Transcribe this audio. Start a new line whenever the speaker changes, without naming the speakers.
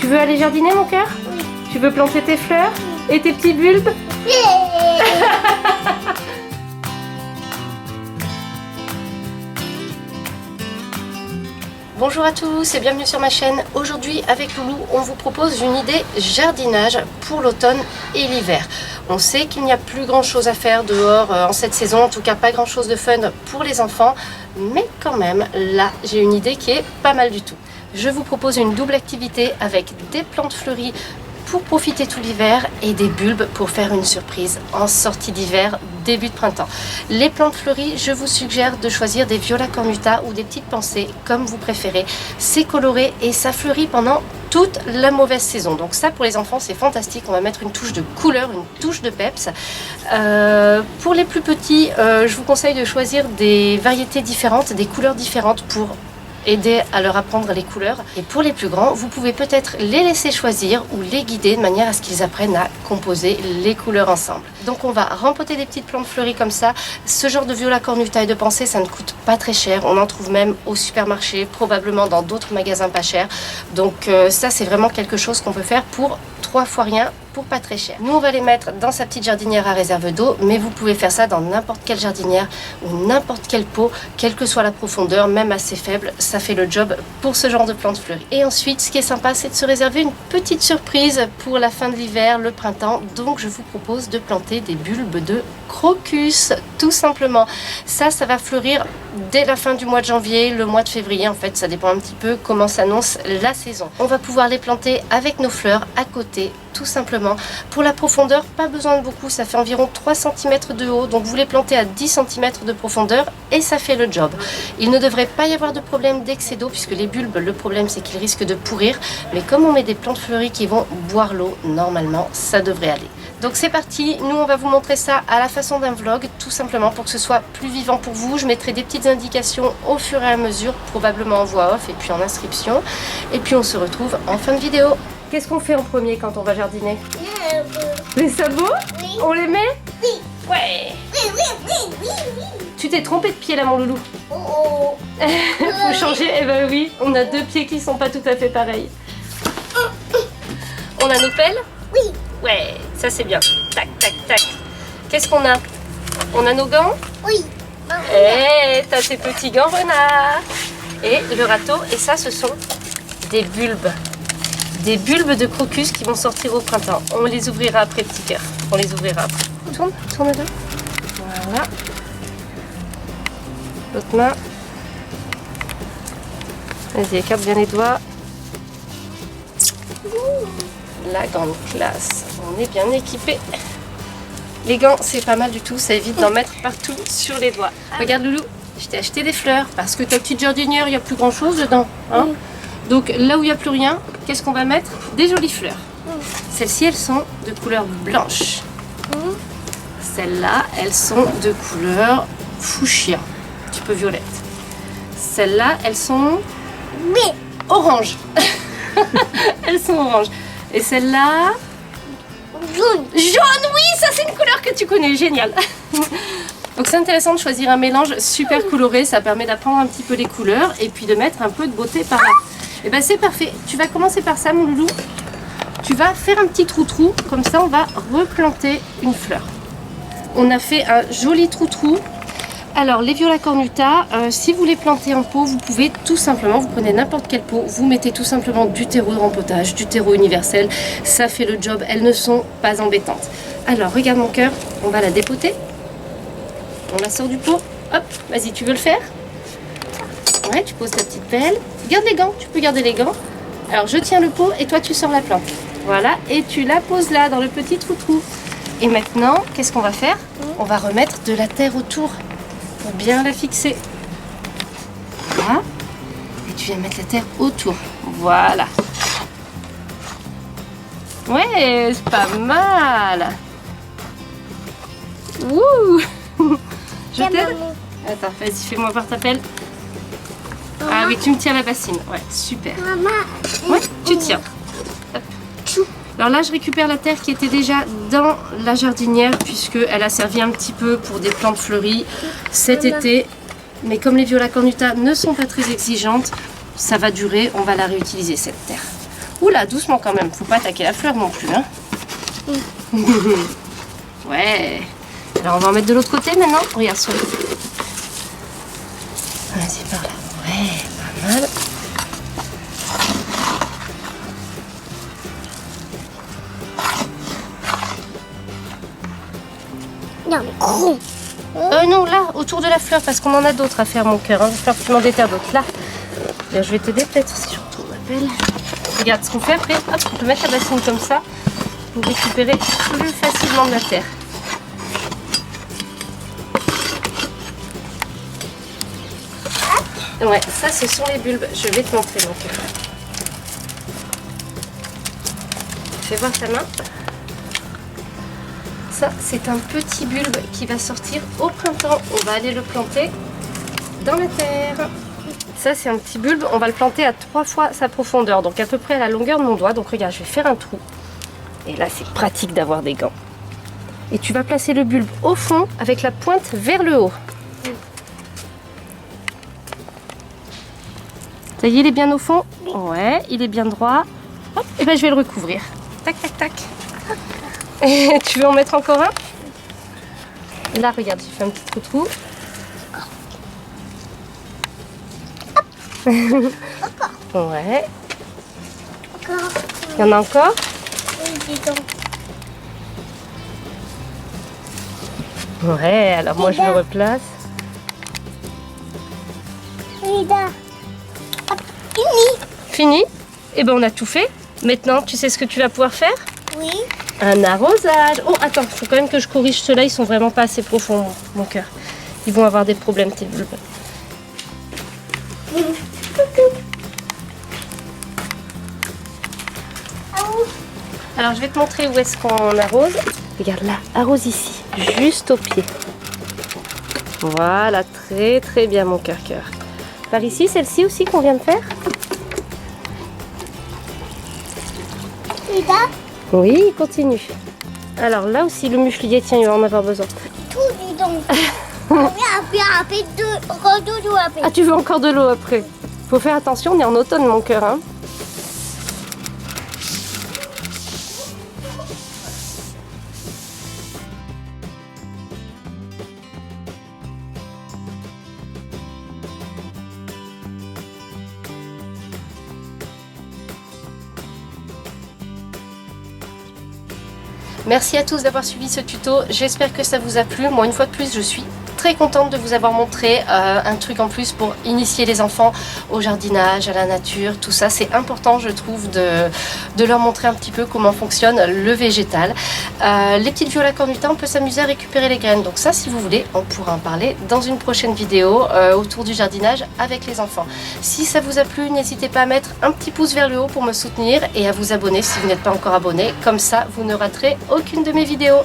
Tu veux aller jardiner, mon cœur?
Oui.
Tu veux planter tes fleurs et tes petits bulbes? Bonjour à tous et bienvenue sur ma chaîne. Aujourd'hui avec Loulou, on vous propose une idée jardinage pour l'automne et l'hiver. On sait qu'il n'y a plus grand chose à faire dehors en cette saison, en tout cas pas grand chose de fun pour les enfants, mais quand même là j'ai une idée qui est pas mal du tout. Je vous propose une double activité avec des plantes fleuries pour profiter tout l'hiver et des bulbes pour faire une surprise en sortie d'hiver, début de printemps. Les plantes fleuries, je vous suggère de choisir des viola cornuta ou des petites pensées comme vous préférez. C'est coloré et ça fleurit pendant toute la mauvaise saison. Donc ça pour les enfants c'est fantastique, on va mettre une touche de couleur, une touche de peps. Pour les plus petits, je vous conseille de choisir des variétés différentes, des couleurs différentes pour aider à leur apprendre les couleurs. Et pour les plus grands, vous pouvez peut-être les laisser choisir ou les guider de manière à ce qu'ils apprennent à composer les couleurs ensemble. Donc on va rempoter des petites plantes fleuries comme ça. Ce genre de viola cornuta et de pensée, ça ne coûte pas très cher. On en trouve même au supermarché, probablement dans d'autres magasins pas chers. Donc ça c'est vraiment quelque chose qu'on peut faire pour 3 fois rien, pour pas très cher. Nous on va les mettre dans sa petite jardinière à réserve d'eau, mais vous pouvez faire ça dans n'importe quelle jardinière ou n'importe quel pot, quelle que soit la profondeur, même assez faible, ça fait le job pour ce genre de plantes fleuries. Et ensuite, ce qui est sympa, c'est de se réserver une petite surprise pour la fin de l'hiver, le printemps. Donc je vous propose de planter des bulbes de crocus, tout simplement. Ça va fleurir dès la fin du mois de janvier, le mois de février en fait, ça dépend un petit peu comment s'annonce la saison. On va pouvoir les planter avec nos fleurs à côté, tout simplement. Pour la profondeur, pas besoin de beaucoup, ça fait environ 3 cm de haut, donc vous les plantez à 10 cm de profondeur et ça fait le job. Il ne devrait pas y avoir de problème d'excès d'eau puisque les bulbes, le problème c'est qu'ils risquent de pourrir, mais comme on met des plantes fleuries qui vont boire l'eau, normalement ça devrait aller. Donc c'est parti, nous on va vous montrer ça à la façon d'un vlog, tout simplement pour que ce soit plus vivant pour vous. Je mettrai des petites indications au fur et à mesure, probablement en voix off et puis en inscription. Et puis on se retrouve en fin de vidéo. Qu'est-ce qu'on fait en premier quand on va jardiner? Les sabots?
Oui.
On les met?
Oui.
Ouais.
Oui.
Tu t'es trompé de pied là mon loulou.
Oh.
Faut changer? Eh ben oui, on a 2 pieds qui sont pas tout à fait pareils. On a nos pelles?
Oui.
Ouais, ça c'est bien. Tac, tac, tac. Qu'est-ce qu'on a? On a nos gants?
Oui.
Eh, t'as tes petits gants renard. Et le râteau, et ça ce sont des bulbes. Des bulbes de crocus qui vont sortir au printemps. On les ouvrira après, petit cœur. On les ouvrira après. Tourne-le. Voilà. L'autre main. Vas-y, écarte bien les doigts. La grande classe. On est bien équipé. Les gants, c'est pas mal du tout. Ça évite d'en mettre partout sur les doigts. Regarde Loulou, je t'ai acheté des fleurs parce que ta petite jardinière, il n'y a plus grand chose dedans. Hein. Donc là où il n'y a plus rien, qu'est-ce qu'on va mettre? Des jolies fleurs. Celles-ci, elles sont de couleur blanche. Celles-là, elles sont de couleur fuchsia, un petit peu violette. Celles-là, elles sont orange. Elles sont oranges. Et celle-là,
Jaune.
jaune, oui, ça c'est une couleur que tu connais, génial. Donc c'est intéressant de choisir un mélange super coloré, ça permet d'apprendre un petit peu les couleurs et puis de mettre un peu de beauté par là. Et ben c'est parfait, tu vas commencer par ça mon loulou. Tu vas faire un petit trou-trou, comme ça on va replanter une fleur. On a fait un joli trou-trou. Alors les viola cornuta, si vous les plantez en pot, vous pouvez tout simplement, vous prenez n'importe quel pot, vous mettez tout simplement du terreau de rempotage, du terreau universel, ça fait le job, elles ne sont pas embêtantes. Alors regarde mon cœur, on va la dépoter, on la sort du pot, hop, vas-y tu veux le faire? Ouais, tu poses ta petite pelle, garde les gants, tu peux garder les gants. Alors je tiens le pot et toi tu sors la plante, voilà, et tu la poses là dans le petit trou-trou. Et maintenant, qu'est-ce qu'on va faire? On va remettre de la terre autour. Pour bien la fixer. Voilà. Et tu viens mettre la terre autour. Voilà. Ouais, c'est pas mal. Ouh. Je t'aide? Attends, vas-y, fais-moi voir ta pelle. Ah oui, tu me tiens la bassine. Ouais, super.
Maman.
Ouais, tu tiens. Hop. Alors là, je récupère la terre qui était déjà dans la jardinière puisqu'elle a servi un petit peu pour des plantes fleuries cet été. Mais comme les viola cornuta ne sont pas très exigeantes, ça va durer, on va la réutiliser cette terre. Oula, doucement quand même, faut pas attaquer la fleur non plus. Hein. Ouais. Alors on va en mettre de l'autre côté maintenant. Regarde sur le... Vas-y par là. Ouais, pas mal.
Non, gros.
Non, là, autour de la fleur, parce qu'on en a d'autres à faire, mon cœur. Hein. Il va falloir que tu m'en déterres d'autres. Là. Bien, je vais t'aider peut-être si je retourne ma pelle. Regarde ce qu'on fait après. Hop, on peut mettre la bassine comme ça pour récupérer plus facilement de la terre. Ouais, ça ce sont les bulbes. Je vais te montrer mon cœur. Fais voir ta main. Ça, c'est un petit bulbe qui va sortir au printemps. On va aller le planter dans la terre. Ça, c'est un petit bulbe. On va le planter à 3 fois sa profondeur, donc à peu près à la longueur de mon doigt. Donc regarde, je vais faire un trou. Et là, c'est pratique d'avoir des gants. Et tu vas placer le bulbe au fond avec la pointe vers le haut. Ça y est, il est bien au fond? Ouais, il est bien droit. Hop, et ben je vais le recouvrir. Tac, tac, tac. Et tu veux en mettre encore un? Là, regarde, j'ai fait un petit trou. Ouais.
Encore.
Il y en a encore?
Oui, dis donc.
Ouais, alors moi je le replace.
Frida. Hop, fini.
Fini? Et ben on a tout fait. Maintenant, tu sais ce que tu vas pouvoir faire?
Oui.
Un arrosage. Oh, attends, il faut quand même que je corrige ceux-là, ils sont vraiment pas assez profonds, mon cœur. Ils vont avoir des problèmes, tes bulbes. Alors, je vais te montrer où est-ce qu'on arrose. Regarde là, arrose ici, juste au pied. Voilà, très très bien, mon cœur. Par ici, celle-ci aussi qu'on vient de faire.
Frida.
Oui, continue. Alors là aussi, le muflier, tiens, il va en avoir besoin.
Tout, dis donc. Après, deux, après.
Ah, tu veux encore de l'eau après? Faut faire attention, on est en automne, mon cœur. Hein. Merci à tous d'avoir suivi ce tuto, j'espère que ça vous a plu. Moi, une fois de plus, je suis très contente de vous avoir montré un truc en plus pour initier les enfants au jardinage, à la nature, tout ça. C'est important, je trouve, de leur montrer un petit peu comment fonctionne le végétal. Les petites violas cornuta, on peut s'amuser à récupérer les graines. Donc ça, si vous voulez, on pourra en parler dans une prochaine vidéo autour du jardinage avec les enfants. Si ça vous a plu, n'hésitez pas à mettre un petit pouce vers le haut pour me soutenir et à vous abonner si vous n'êtes pas encore abonné. Comme ça, vous ne raterez aucune de mes vidéos.